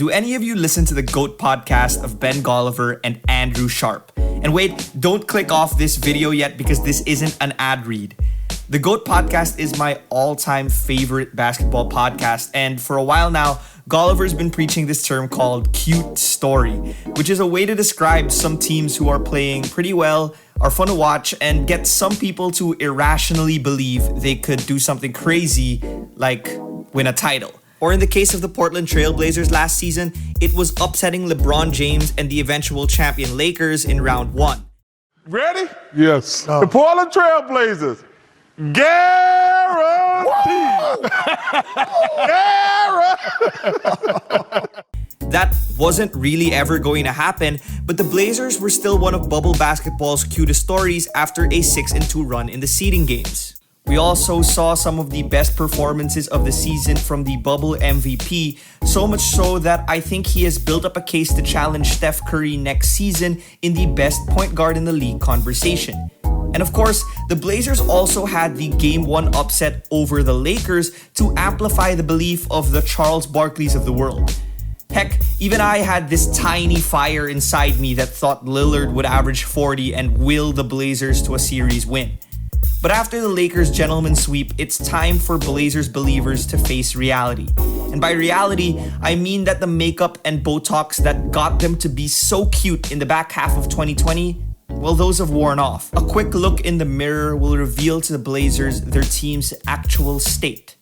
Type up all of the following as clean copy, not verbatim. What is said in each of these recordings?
do any of you listen to the GOAT podcast of Ben Golliver and Andrew Sharp? And wait, don't click off this video yet because this isn't an ad read. The GOAT podcast is my all-time favorite basketball podcast, and for a while now, Golliver's been preaching this term called cute story, which is a way to describe some teams who are playing pretty well, are fun to watch, and get some people to irrationally believe they could do something crazy like win a title. Or in the case of the Portland Trailblazers last season, it was upsetting LeBron James and the eventual champion Lakers in round 1. Ready? Yes. The Portland Trailblazers. Guaranteed. That wasn't really ever going to happen, but the Blazers were still one of bubble basketball's cutest stories after a 6-2 run in the seeding games. We also saw some of the best performances of the season from the bubble MVP, so much so that I think he has built up a case to challenge Steph Curry next season in the best point guard in the league conversation. And of course, the Blazers also had the Game 1 upset over the Lakers to amplify the belief of the Charles Barkleys of the world. Heck, even I had this tiny fire inside me that thought Lillard would average 40 and will the Blazers to a series win. But after the Lakers' gentleman's sweep, it's time for Blazers believers to face reality. And by reality, I mean that the makeup and Botox that got them to be so cute in the back half of 2020, well, those have worn off. A quick look in the mirror will reveal to the Blazers their team's actual state.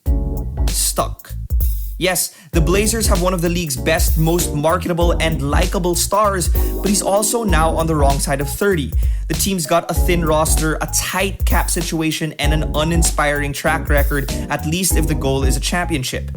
Stuck. Yes, the Blazers have one of the league's best, most marketable and likable stars, but he's also now on the wrong side of 30. The team's got a thin roster, a tight cap situation, and an uninspiring track record, at least if the goal is a championship.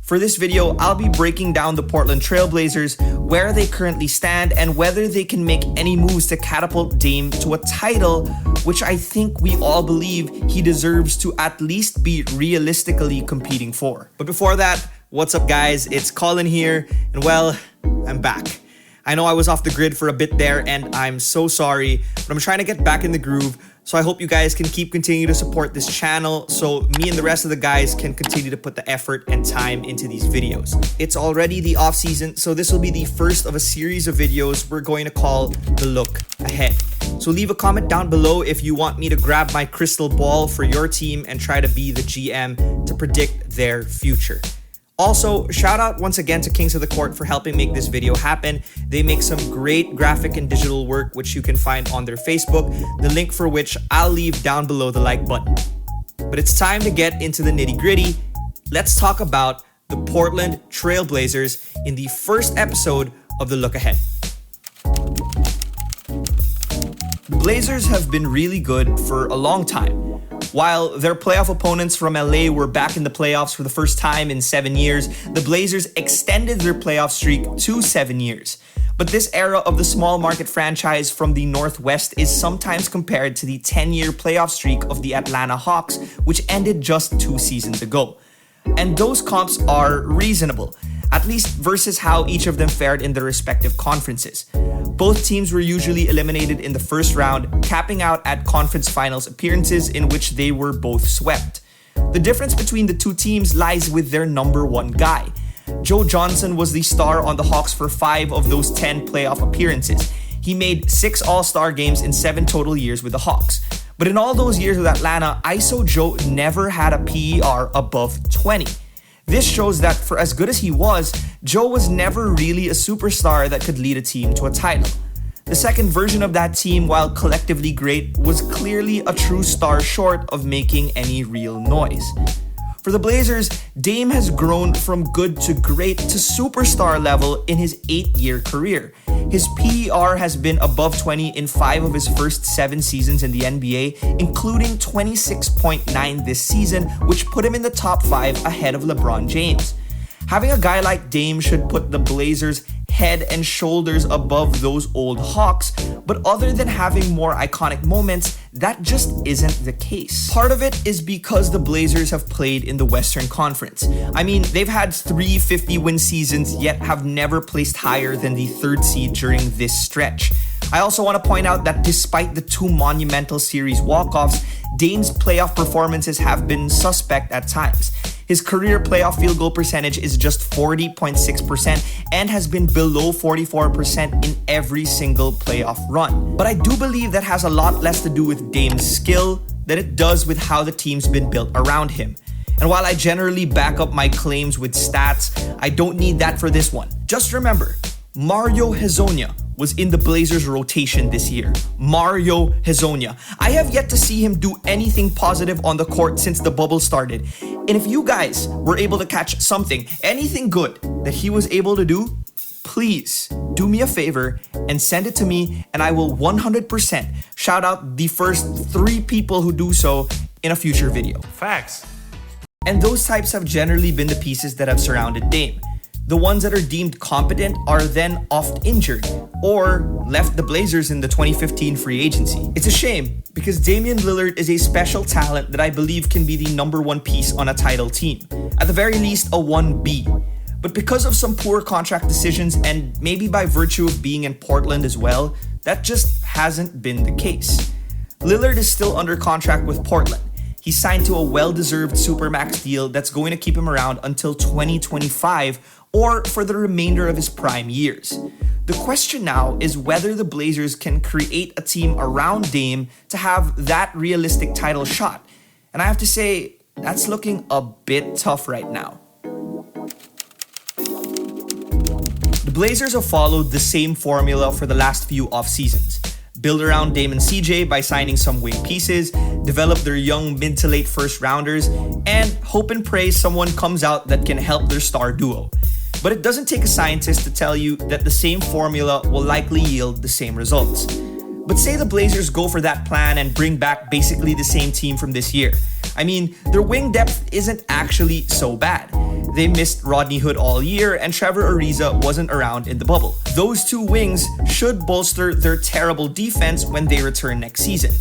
For this video, I'll be breaking down the Portland Trailblazers, where they currently stand, and whether they can make any moves to catapult Dame to a title, which I think we all believe he deserves to at least be realistically competing for. But before that, what's up guys, it's Colin here, and well, I'm back. I know I was off the grid for a bit there, and I'm so sorry, but I'm trying to get back in the groove, so I hope you guys can continue to support this channel so me and the rest of the guys can continue to put the effort and time into these videos. It's already the off season, so this will be the first of a series of videos we're going to call The Look Ahead. So leave a comment down below if you want me to grab my crystal ball for your team and try to be the GM to predict their future. Also, shout out once again to Kings of the Court for helping make this video happen. They make some great graphic and digital work which you can find on their Facebook, the link for which I'll leave down below the like button. But it's time to get into the nitty-gritty. Let's talk about the Portland Trailblazers in the first episode of The Look Ahead. The Blazers have been really good for a long time. While their playoff opponents from LA were back in the playoffs for the first time in 7 years, the Blazers extended their playoff streak to 7 years. But this era of the small market franchise from the Northwest is sometimes compared to the 10-year playoff streak of the Atlanta Hawks, which ended just 2 seasons ago. And those comps are reasonable, at least versus how each of them fared in their respective conferences. Both teams were usually eliminated in the first round, capping out at conference finals appearances in which they were both swept. The difference between the two teams lies with their number 1 guy. Joe Johnson was the star on the Hawks for 5 of those 10 playoff appearances. He made 6 All-Star games in 7 total years with the Hawks. But in all those years with Atlanta, ISO Joe never had a PER above 20. This shows that for as good as he was, Joe was never really a superstar that could lead a team to a title. The second version of that team, while collectively great, was clearly a true star short of making any real noise. For the Blazers, Dame has grown from good to great to superstar level in his 8-year career. His PER has been above 20 in 5 of his first 7 seasons in the NBA, including 26.9 this season, which put him in the top 5 ahead of LeBron James. Having a guy like Dame should put the Blazers head and shoulders above those old Hawks, but other than having more iconic moments, that just isn't the case. Part of it is because the Blazers have played in the Western Conference. I mean, they've had 3 50-win seasons, yet have never placed higher than the 3rd seed during this stretch. I also want to point out that despite the 2 monumental series walk-offs, Dame's playoff performances have been suspect at times. His career playoff field goal percentage is just 40.6% and has been below 44% in every single playoff run. But I do believe that has a lot less to do with Dame's skill than it does with how the team's been built around him. And while I generally back up my claims with stats, I don't need that for this one. Just remember, Mario Hezonja was in the Blazers rotation this year. Mario Hezonja. I have yet to see him do anything positive on the court since the bubble started. And if you guys were able to catch something, anything good that he was able to do, please do me a favor and send it to me, and I will 100% shout out the first 3 people who do so in a future video. Facts. And those types have generally been the pieces that have surrounded Dame. The ones that are deemed competent are then oft injured or left the Blazers in the 2015 free agency. It's a shame because Damian Lillard is a special talent that I believe can be the number 1 piece on a title team. At the very least, a 1B. But because of some poor contract decisions and maybe by virtue of being in Portland as well, that just hasn't been the case. Lillard is still under contract with Portland. He's signed to a well-deserved Supermax deal that's going to keep him around until 2025 or for the remainder of his prime years. The question now is whether the Blazers can create a team around Dame to have that realistic title shot. And I have to say, that's looking a bit tough right now. The Blazers have followed the same formula for the last few off seasons. Build around Dame and CJ by signing some wing pieces, develop their young mid to late first rounders, and hope and pray someone comes out that can help their star duo. But it doesn't take a scientist to tell you that the same formula will likely yield the same results. But say the Blazers go for that plan and bring back basically the same team from this year. I mean, their wing depth isn't actually so bad. They missed Rodney Hood all year and Trevor Ariza wasn't around in the bubble. Those 2 wings should bolster their terrible defense when they return next season.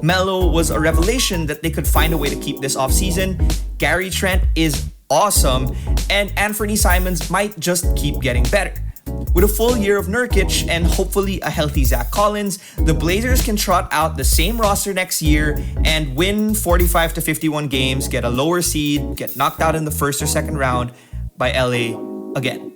Melo was a revelation that they could find a way to keep this offseason. Gary Trent is awesome, and Anthony Simons might just keep getting better. With a full year of Nurkic and hopefully a healthy Zach Collins, the Blazers can trot out the same roster next year and win 45 to 51 games, get a lower seed, get knocked out in the first or second round by LA again.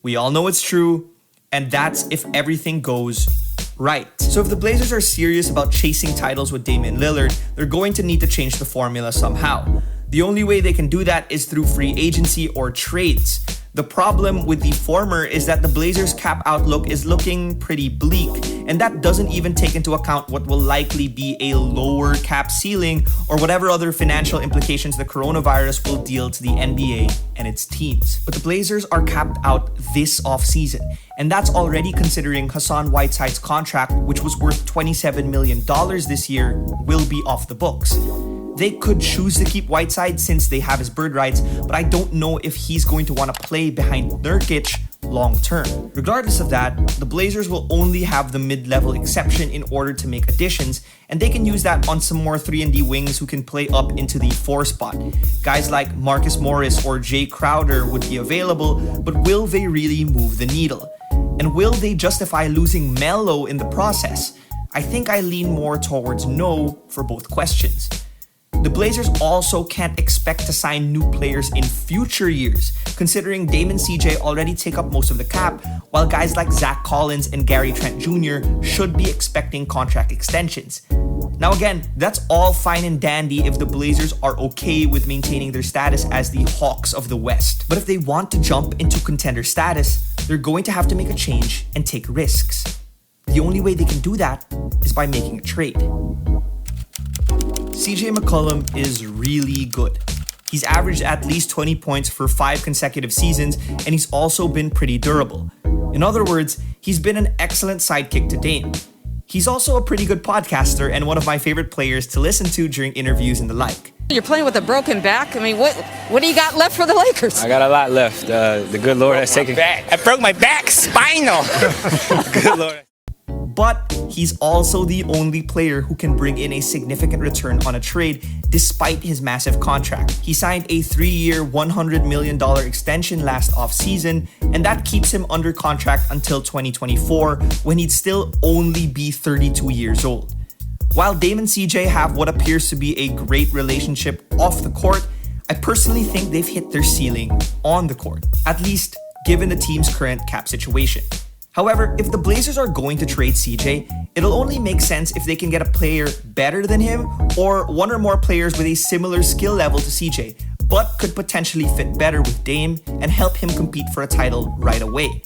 We all know it's true, and that's if everything goes right. So if the Blazers are serious about chasing titles with Damian Lillard, they're going to need to change the formula somehow. The only way they can do that is through free agency or trades. The problem with the former is that the Blazers' cap outlook is looking pretty bleak, and that doesn't even take into account what will likely be a lower cap ceiling or whatever other financial implications the coronavirus will deal to the NBA and its teams. But the Blazers are capped out this offseason, and that's already considering Hassan Whiteside's contract, which was worth $27 million this year, will be off the books. They could choose to keep Whiteside since they have his bird rights, but I don't know if he's going to want to play behind Nurkic long term. Regardless of that, the Blazers will only have the mid-level exception in order to make additions, and they can use that on some more 3-and-D wings who can play up into the 4 spot. Guys like Marcus Morris or Jay Crowder would be available, but will they really move the needle? And will they justify losing Melo in the process? I think I lean more towards no for both questions. The Blazers also can't expect to sign new players in future years, considering Dame and CJ already take up most of the cap, while guys like Zach Collins and Gary Trent Jr. should be expecting contract extensions. Now again, that's all fine and dandy if the Blazers are okay with maintaining their status as the Hawks of the West. But if they want to jump into contender status, they're going to have to make a change and take risks. The only way they can do that is by making a trade. CJ McCollum is really good. He's averaged at least 20 points for 5 consecutive seasons, and he's also been pretty durable. In other words, he's been an excellent sidekick to Dame. He's also a pretty good podcaster and one of my favorite players to listen to during interviews and the like. You're playing with a broken back. I mean, what do you got left for the Lakers? I got a lot left. The good Lord has taken... I broke my back, spinal. Good Lord. But he's also the only player who can bring in a significant return on a trade despite his massive contract. He signed a 3-year, $100 million extension last offseason, and that keeps him under contract until 2024, when he'd still only be 32 years old. While Dame and CJ have what appears to be a great relationship off the court, I personally think they've hit their ceiling on the court, at least given the team's current cap situation. However, if the Blazers are going to trade CJ, it'll only make sense if they can get a player better than him or one or more players with a similar skill level to CJ, but could potentially fit better with Dame and help him compete for a title right away.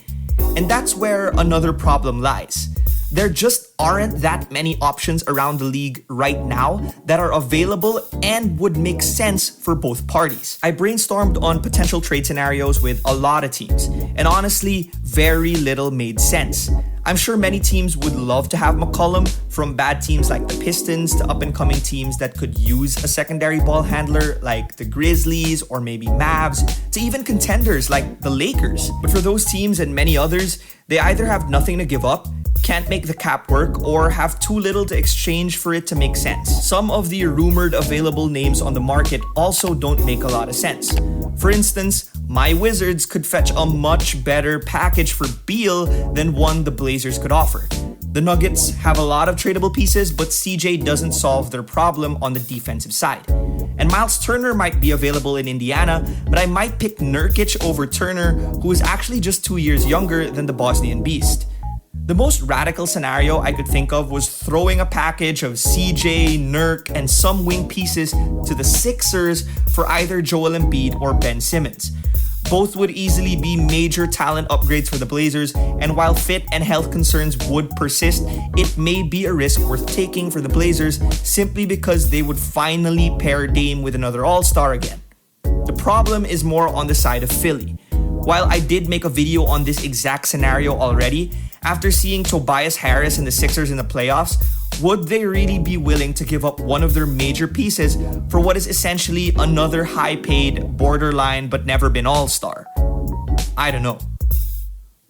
And that's where another problem lies. There just aren't that many options around the league right now that are available and would make sense for both parties. I brainstormed on potential trade scenarios with a lot of teams, and honestly, very little made sense. I'm sure many teams would love to have McCollum, from bad teams like the Pistons to up-and-coming teams that could use a secondary ball handler like the Grizzlies or maybe Mavs, to even contenders like the Lakers. But for those teams and many others, they either have nothing to give up, can't make the cap work, or have too little to exchange for it to make sense. Some of the rumored available names on the market also don't make a lot of sense. For instance, my Wizards could fetch a much better package for Beal than one the Blazers could offer. The Nuggets have a lot of tradable pieces, but CJ doesn't solve their problem on the defensive side. And Miles Turner might be available in Indiana, but I might pick Nurkic over Turner, who is actually just 2 years younger than the Bosnian Beast. The most radical scenario I could think of was throwing a package of CJ, Nurk, and some wing pieces to the Sixers for either Joel Embiid or Ben Simmons. Both would easily be major talent upgrades for the Blazers, and while fit and health concerns would persist, it may be a risk worth taking for the Blazers simply because they would finally pair Dame with another All-Star again. The problem is more on the side of Philly. While I did make a video on this exact scenario already, after seeing Tobias Harris and the Sixers in the playoffs, would they really be willing to give up one of their major pieces for what is essentially another high-paid, borderline but never been all-star? I don't know.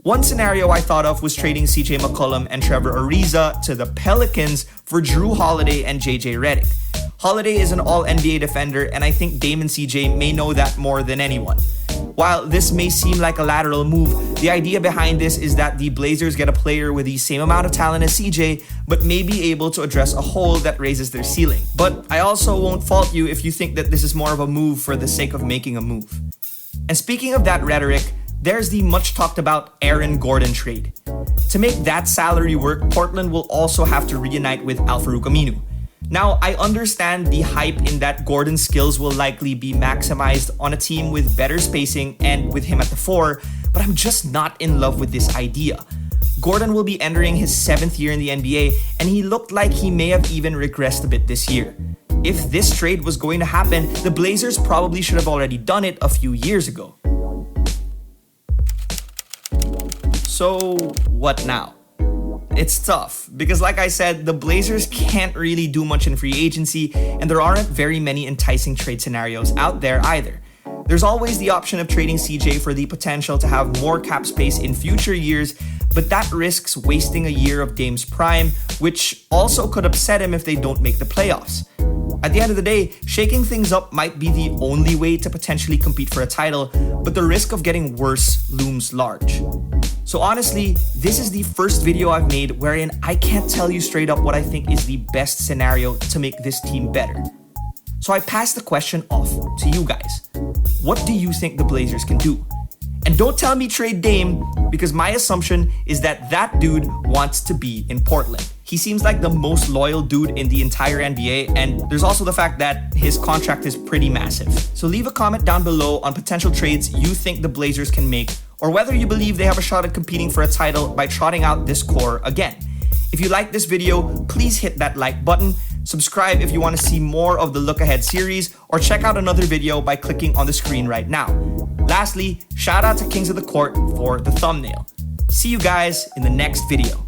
One scenario I thought of was trading CJ McCollum and Trevor Ariza to the Pelicans for Drew Holiday and JJ Redick. Holiday is an all-NBA defender, and I think Dame and CJ may know that more than anyone. While this may seem like a lateral move, the idea behind this is that the Blazers get a player with the same amount of talent as CJ, but may be able to address a hole that raises their ceiling. But I also won't fault you if you think that this is more of a move for the sake of making a move. And speaking of that rhetoric, there's the much talked about Aaron Gordon trade. To make that salary work, Portland will also have to reunite with Al-Farouq Aminu. Now, I understand the hype in that Gordon's skills will likely be maximized on a team with better spacing and with him at the 4, but I'm just not in love with this idea. Gordon will be entering his 7th year in the NBA, and he looked like he may have even regressed a bit this year. If this trade was going to happen, the Blazers probably should have already done it a few years ago. So, what now? It's tough, because like I said, the Blazers can't really do much in free agency, and there aren't very many enticing trade scenarios out there either. There's always the option of trading CJ for the potential to have more cap space in future years, but that risks wasting a year of Dame's prime, which also could upset him if they don't make the playoffs. At the end of the day, shaking things up might be the only way to potentially compete for a title, but the risk of getting worse looms large. So honestly, this is the first video I've made wherein I can't tell you straight up what I think is the best scenario to make this team better. So I pass the question off to you guys. What do you think the Blazers can do? And don't tell me trade Dame, because my assumption is that that dude wants to be in Portland. He seems like the most loyal dude in the entire NBA, and there's also the fact that his contract is pretty massive. So leave a comment down below on potential trades you think the Blazers can make, or whether you believe they have a shot at competing for a title by trotting out this core again. If you like this video, please hit that like button, subscribe if you want to see more of the Look Ahead series, or check out another video by clicking on the screen right now. Lastly, shout out to Kings of the Court for the thumbnail. See you guys in the next video.